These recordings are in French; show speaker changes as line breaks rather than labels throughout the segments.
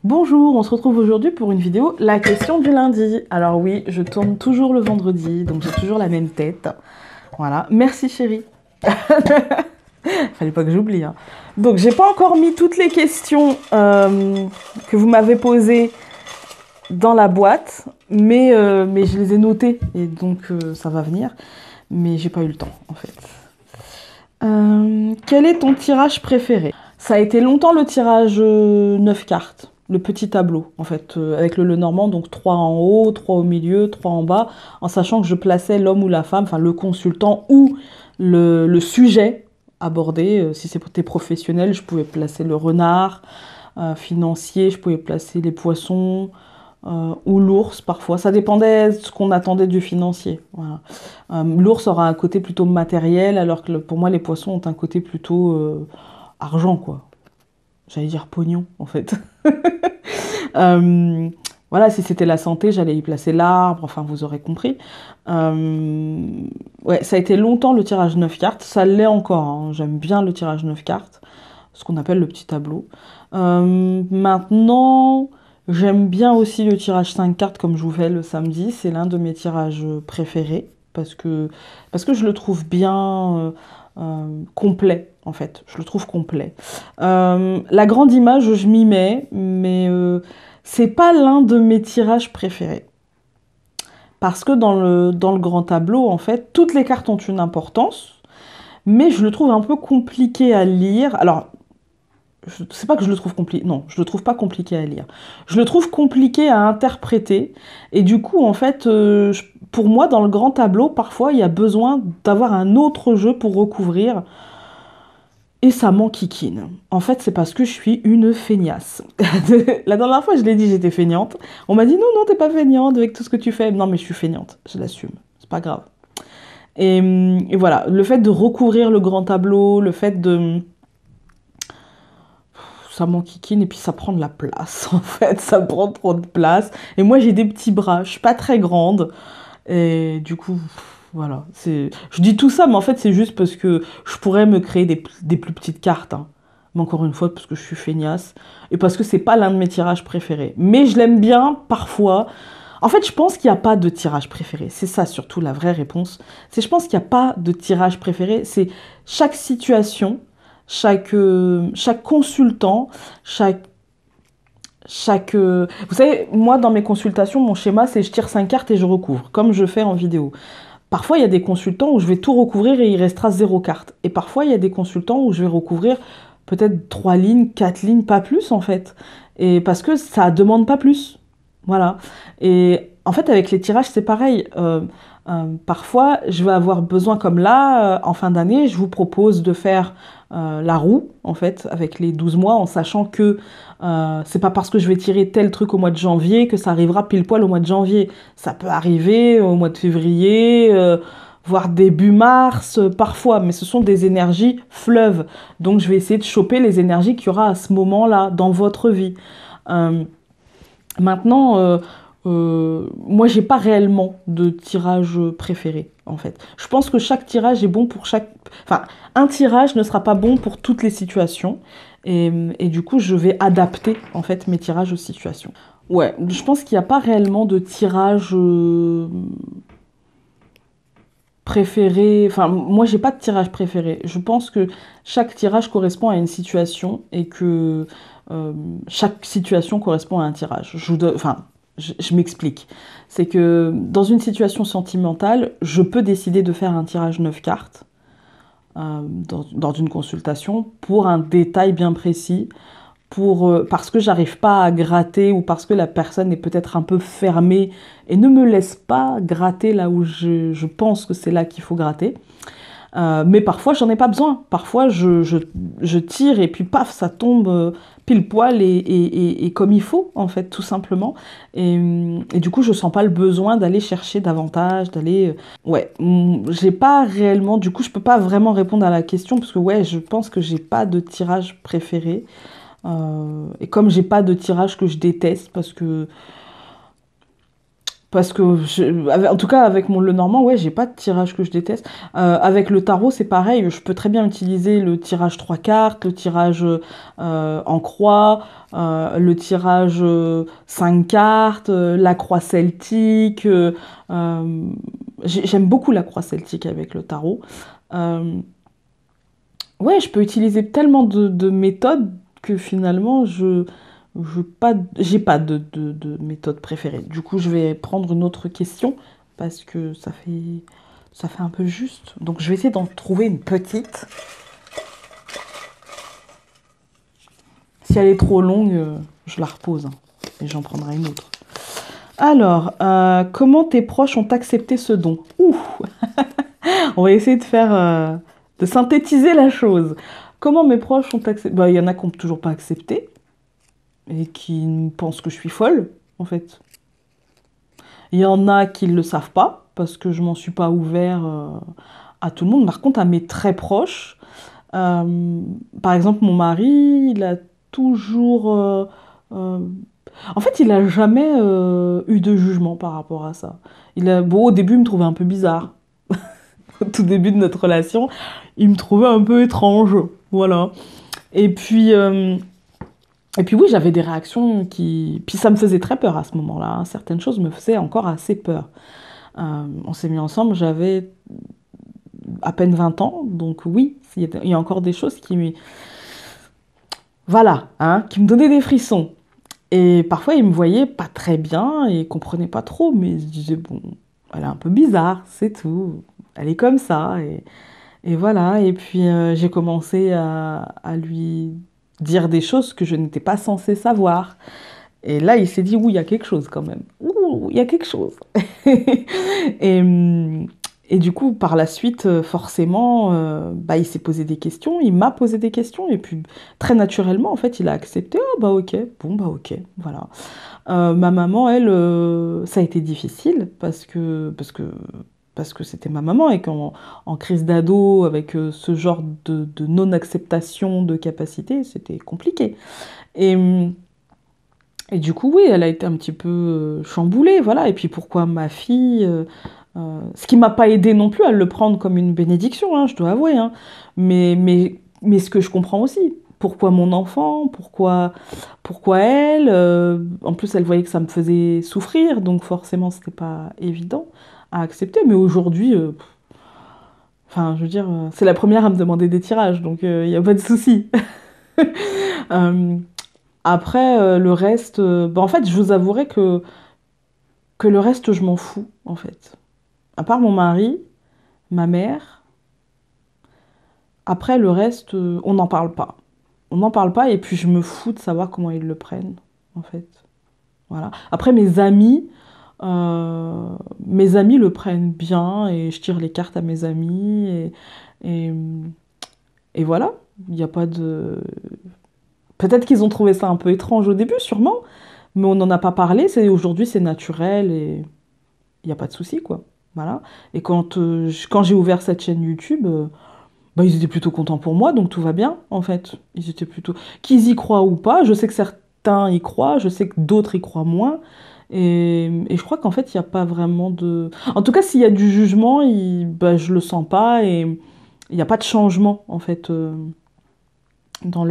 Bonjour, on se retrouve aujourd'hui pour une vidéo, la question du lundi. Alors oui, je tourne toujours le vendredi, donc j'ai toujours la même tête. Voilà, merci chérie. Fallait pas que j'oublie, hein. Donc j'ai pas encore mis toutes les questions que vous m'avez posées dans la boîte, mais je les ai notées, et donc ça va venir. Mais j'ai pas eu le temps, en fait. Quel est ton tirage préféré? Ça a été longtemps le tirage 9 cartes, le petit tableau, en fait, avec le Lenormand, donc 3 en haut, 3 au milieu, 3 en bas, en sachant que je plaçais l'homme ou la femme, enfin le consultant ou le sujet abordé. Si c'était professionnel, je pouvais placer le renard, financier, je pouvais placer les poissons, ou l'ours parfois. Ça dépendait de ce qu'on attendait du financier. Voilà. L'ours aura un côté plutôt matériel, alors que pour moi, les poissons ont un côté plutôt argent, quoi. J'allais dire pognon, en fait. Euh, voilà, si c'était la santé, j'allais y placer l'arbre, enfin, vous aurez compris. Ouais, ça a été longtemps le tirage 9 cartes, ça l'est encore, hein. J'aime bien le tirage 9 cartes, ce qu'on appelle le petit tableau. Maintenant, j'aime bien aussi le tirage 5 cartes comme je vous fais le samedi, c'est l'un de mes tirages préférés, parce que je le trouve bien complet, en fait, je le trouve complet. La grande image, je m'y mets, mais c'est pas l'un de mes tirages préférés. Parce que dans le grand tableau, en fait, toutes les cartes ont une importance, mais je le trouve un peu compliqué à lire. Alors, c'est pas que je le trouve compliqué, non, je le trouve pas compliqué à lire. Je le trouve compliqué à interpréter, et du coup, en fait, pour moi, dans le grand tableau, parfois, il y a besoin d'avoir un autre jeu pour recouvrir, et ça m'enquiquine. En fait, c'est parce que je suis une feignasse. La dernière fois, je l'ai dit, j'étais feignante. On m'a dit, non, non, t'es pas feignante avec tout ce que tu fais. Non, mais je suis feignante, je l'assume, c'est pas grave. Et voilà, le fait de recouvrir le grand tableau, le fait de... Ça m'enquiquine et puis ça prend de la place, en fait, ça prend trop de place. Et moi, j'ai des petits bras, je suis pas très grande. Et du coup, voilà. Je dis tout ça, mais en fait, c'est juste parce que je pourrais me créer des plus petites cartes, hein. Mais encore une fois, parce que je suis feignasse. Et parce que c'est pas l'un de mes tirages préférés. Mais je l'aime bien, parfois. En fait, je pense qu'il n'y a pas de tirage préféré. C'est ça, surtout, la vraie réponse. Je pense qu'il n'y a pas de tirage préféré. C'est chaque situation, chaque consultant, vous savez, moi, dans mes consultations, mon schéma, c'est je tire 5 cartes et je recouvre, comme je fais en vidéo. Parfois, il y a des consultants où je vais tout recouvrir et il restera 0 carte. Et parfois, il y a des consultants où je vais recouvrir peut-être 3 lignes, 4 lignes, pas plus, en fait. Et parce que ça demande pas plus. Voilà. Et en fait, avec les tirages, c'est pareil. Parfois, je vais avoir besoin, comme là, en fin d'année, je vous propose de faire la roue, en fait, avec les 12 mois, en sachant que c'est pas parce que je vais tirer tel truc au mois de janvier que ça arrivera pile poil au mois de janvier. Ça peut arriver au mois de février, voire début mars, parfois, mais ce sont des énergies fleuves. Donc, je vais essayer de choper les énergies qu'il y aura à ce moment-là dans votre vie. Euh, Maintenant, moi, j'ai pas réellement de tirage préféré, en fait. Je pense que chaque tirage est bon pour chaque... Enfin, un tirage ne sera pas bon pour toutes les situations. Et du coup, je vais adapter, en fait, mes tirages aux situations. Ouais, je pense qu'il n'y a pas réellement de tirage préféré. Enfin, moi, j'ai pas de tirage préféré. Je pense que chaque tirage correspond à une situation et que chaque situation correspond à un tirage. Enfin, je m'explique. C'est que dans une situation sentimentale, je peux décider de faire un tirage 9 cartes dans une consultation pour un détail bien précis, parce que j'arrive pas à gratter ou parce que la personne est peut-être un peu fermée et ne me laisse pas gratter là où je pense que c'est là qu'il faut gratter. Mais parfois, j'en ai pas besoin. Parfois, je tire et puis paf, ça tombe pile poil et comme il faut, en fait, tout simplement. Et du coup, je sens pas le besoin d'aller chercher davantage, d'aller... Ouais, j'ai pas réellement... Du coup, je peux pas vraiment répondre à la question parce que, ouais, je pense que j'ai pas de tirage préféré. Et comme j'ai pas de tirage que je déteste Parce que, en tout cas, avec le normand, ouais, j'ai pas de tirage que je déteste. Avec le tarot, c'est pareil. Je peux très bien utiliser le tirage 3 cartes, le tirage en croix, le tirage 5 cartes, la croix celtique. J'aime beaucoup la croix celtique avec le tarot. Euh, ouais, je peux utiliser tellement de méthodes que finalement, j'ai pas de méthode préférée. Du coup, je vais prendre une autre question parce que ça fait un peu juste. Donc, je vais essayer d'en trouver une petite. Si elle est trop longue, je la repose, hein, et j'en prendrai une autre. Alors, comment tes proches ont accepté ce don? Ouh, on va essayer de faire, de synthétiser la chose. Comment mes proches ont accepté? Bah, il y en a qui n'ont toujours pas accepté et qui pensent que je suis folle, en fait. Il y en a qui ne le savent pas, parce que je m'en suis pas ouvert à tout le monde. Par contre, à mes très proches, euh, par exemple, mon mari, il a toujours... euh, en fait, il a jamais eu de jugement par rapport à ça. Bon, au début, il me trouvait un peu bizarre. Au tout début de notre relation, il me trouvait un peu étrange. Voilà. Et puis... euh, Et puis oui, j'avais des réactions qui... Puis ça me faisait très peur à ce moment-là, hein. Certaines choses me faisaient encore assez peur. On s'est mis ensemble, j'avais à peine 20 ans, donc oui, il y a encore des choses voilà, hein, qui me donnaient des frissons. Et parfois, ils me voyaient pas très bien et comprenaient pas trop, mais je disais, bon, elle est un peu bizarre, c'est tout. Elle est comme ça. Et voilà, et puis j'ai commencé à lui dire des choses que je n'étais pas censée savoir. Et là, il s'est dit, oui, il y a quelque chose quand même. Ouh, il y a quelque chose. Et, hum, et du coup, par la suite, forcément, bah, il s'est posé des questions, il m'a posé des questions, et puis très naturellement, en fait, il a accepté. Ah bah ok, bon bah ok, voilà. Ma maman, elle, ça a été difficile parce que c'était ma maman et en crise d'ado, avec ce genre de non-acceptation de capacité, c'était compliqué. Et, hum, et du coup, oui, elle a été un petit peu chamboulée, voilà. Et puis pourquoi ma fille ce qui m'a pas aidé non plus à le prendre comme une bénédiction, hein, je dois avouer, hein. Mais ce que je comprends aussi, pourquoi mon enfant, pourquoi elle, en plus elle voyait que ça me faisait souffrir, donc forcément c'était pas évident à accepter. Mais aujourd'hui, enfin, je veux dire, c'est la première à me demander des tirages, donc il n'y a pas de souci. Euh, Après, le reste, bah, en fait, je vous avouerai que le reste, je m'en fous, en fait. À part mon mari, ma mère, après le reste, on n'en parle pas. On n'en parle pas et puis je me fous de savoir comment ils le prennent, en fait. Voilà. Après, mes amis le prennent bien et je tire les cartes à mes amis et, et voilà. Il n'y a pas de... Peut-être qu'ils ont trouvé ça un peu étrange au début, sûrement, mais on n'en a pas parlé. Aujourd'hui, c'est naturel et il n'y a pas de souci, quoi. Voilà. Et quand j'ai ouvert cette chaîne YouTube, bah, ils étaient plutôt contents pour moi, donc tout va bien, en fait. Ils étaient plutôt... Qu'ils y croient ou pas, je sais que certains y croient, je sais que d'autres y croient moins. Et je crois qu'en fait, il n'y a pas vraiment de... En tout cas, s'il y a du jugement, bah, je le sens pas et il n'y a pas de changement, en fait, dans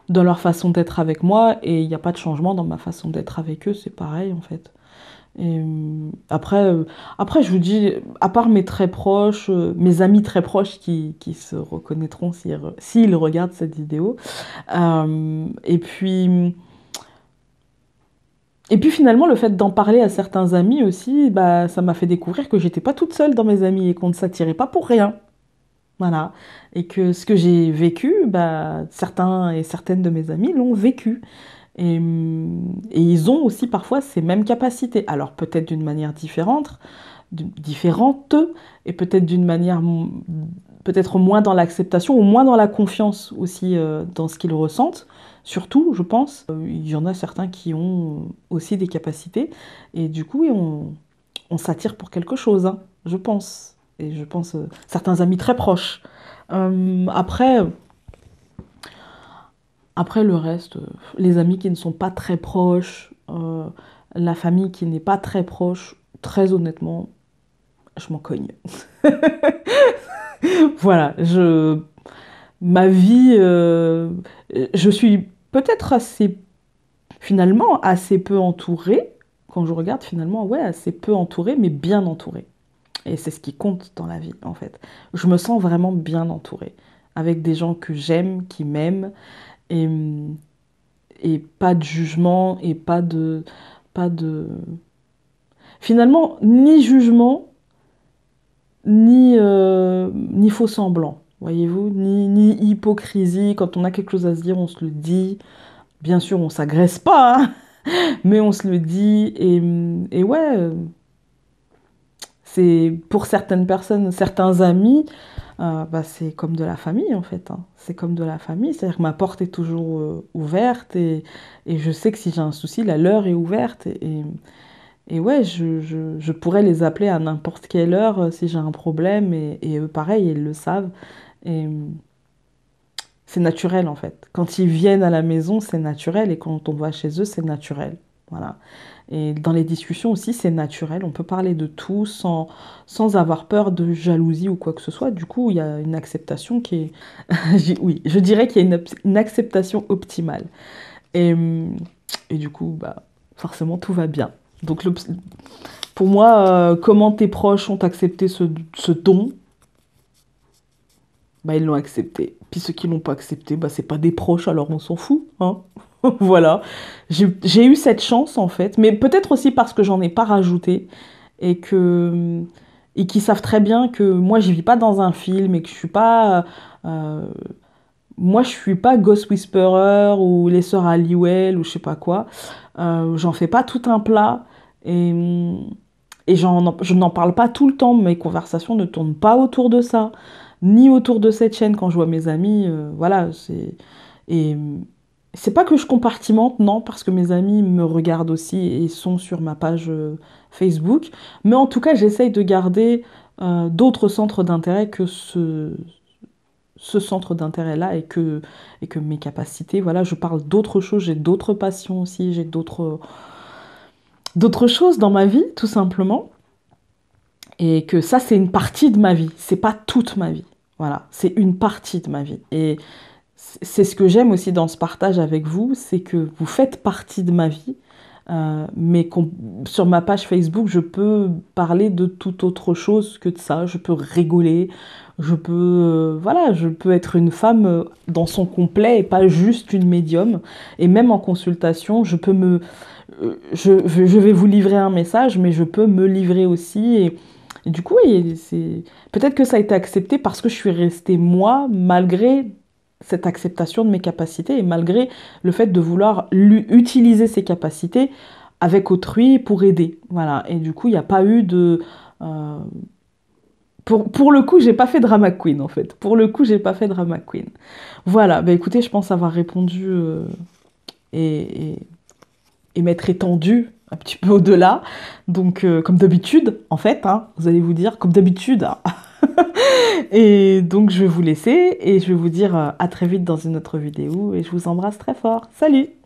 dans leur façon d'être avec moi et il n'y a pas de changement dans ma façon d'être avec eux, c'est pareil, en fait. Et après, je vous dis, à part mes très proches, mes amis très proches qui se reconnaîtront s'ils regardent cette vidéo. Euh, et puis, et puis finalement, le fait d'en parler à certains amis aussi, bah, ça m'a fait découvrir que j'étais pas toute seule dans mes amis et qu'on ne s'attirait pas pour rien. Voilà. Et que ce que j'ai vécu, bah, certains et certaines de mes amis l'ont vécu. Et ils ont aussi parfois ces mêmes capacités. Alors peut-être d'une manière différente, et peut-être d'une manière peut-être moins dans l'acceptation ou moins dans la confiance aussi dans ce qu'ils ressentent. Surtout, je pense, il y en a certains qui ont aussi des capacités. Et du coup, oui, on s'attire pour quelque chose, hein, je pense. Et je pense certains amis très proches. Après, après, le reste, les amis qui ne sont pas très proches, La famille qui n'est pas très proche, très honnêtement, je m'en cogne. Voilà, ma vie, je suis peut-être finalement, assez peu entourée. Quand je regarde, finalement, ouais, assez peu entourée, mais bien entourée. Et c'est ce qui compte dans la vie, en fait. Je me sens vraiment bien entourée, avec des gens que j'aime, qui m'aiment, et, et pas de jugement, et pas de... Finalement, ni jugement, ni faux semblant, voyez-vous, ni hypocrisie. Quand on a quelque chose à se dire, on se le dit. Bien sûr, on s'agresse pas, hein, mais on se le dit. Et ouais, c'est pour certaines personnes, certains amis, bah, c'est comme de la famille en fait, hein. C'est comme de la famille, c'est-à-dire que ma porte est toujours ouverte et je sais que si j'ai un souci, la leur est ouverte. Et ouais, je pourrais les appeler à n'importe quelle heure si j'ai un problème et eux, pareil, ils le savent. Et c'est naturel en fait. Quand ils viennent à la maison, c'est naturel et quand on va chez eux, c'est naturel. Voilà. Et dans les discussions aussi, c'est naturel. On peut parler de tout sans avoir peur de jalousie ou quoi que ce soit. Du coup, il y a une acceptation qui est... Oui, je dirais qu'il y a une acceptation optimale. Et, et du coup, bah, forcément, tout va bien. Donc, pour moi, comment tes proches ont accepté ce don, bah, ils l'ont accepté. Puis ceux qui l'ont pas accepté, bah, c'est pas des proches, alors on s'en fout, hein. Voilà. J'ai eu cette chance, en fait. Mais peut-être aussi parce que j'en ai pas rajouté. Et qui savent très bien que moi, je vis pas dans un film et que je suis pas... moi, je suis pas Ghost Whisperer ou les sœurs Halliwell ou je sais pas quoi. J'en fais pas tout un plat. Et, je n'en parle pas tout le temps. Mes conversations ne tournent pas autour de ça, ni autour de cette chaîne quand je vois mes amis. Voilà, et c'est pas que je compartimente, non, parce que mes amis me regardent aussi et sont sur ma page Facebook. Mais en tout cas, j'essaye de garder d'autres centres d'intérêt que ce centre d'intérêt-là et que mes capacités, voilà, je parle d'autres choses, j'ai d'autres passions aussi, j'ai d'autres choses dans ma vie, tout simplement. Et que ça, c'est une partie de ma vie. C'est pas toute ma vie. Voilà, c'est une partie de ma vie. Et c'est ce que j'aime aussi dans ce partage avec vous, c'est que vous faites partie de ma vie. Mais sur ma page Facebook, je peux parler de toute autre chose que de ça. Je peux rigoler, voilà, je peux être une femme dans son complet et pas juste une médium. Et même en consultation, je vais vous livrer un message, mais je peux me livrer aussi. Et du coup, oui, peut-être que ça a été accepté parce que je suis restée moi, malgré cette acceptation de mes capacités et malgré le fait de vouloir utiliser ces capacités avec autrui pour aider. Voilà. Et du coup, il n'y a pas eu de... euh, pour le coup, j'ai pas fait drama queen en fait. Pour le coup, j'ai pas fait drama queen. Voilà. Bah écoutez, je pense avoir répondu et, et, et m'être étendue un petit peu au-delà. Donc, comme d'habitude, en fait, hein, vous allez vous dire, comme d'habitude, hein. Et donc, je vais vous laisser et je vais vous dire à très vite dans une autre vidéo et je vous embrasse très fort. Salut!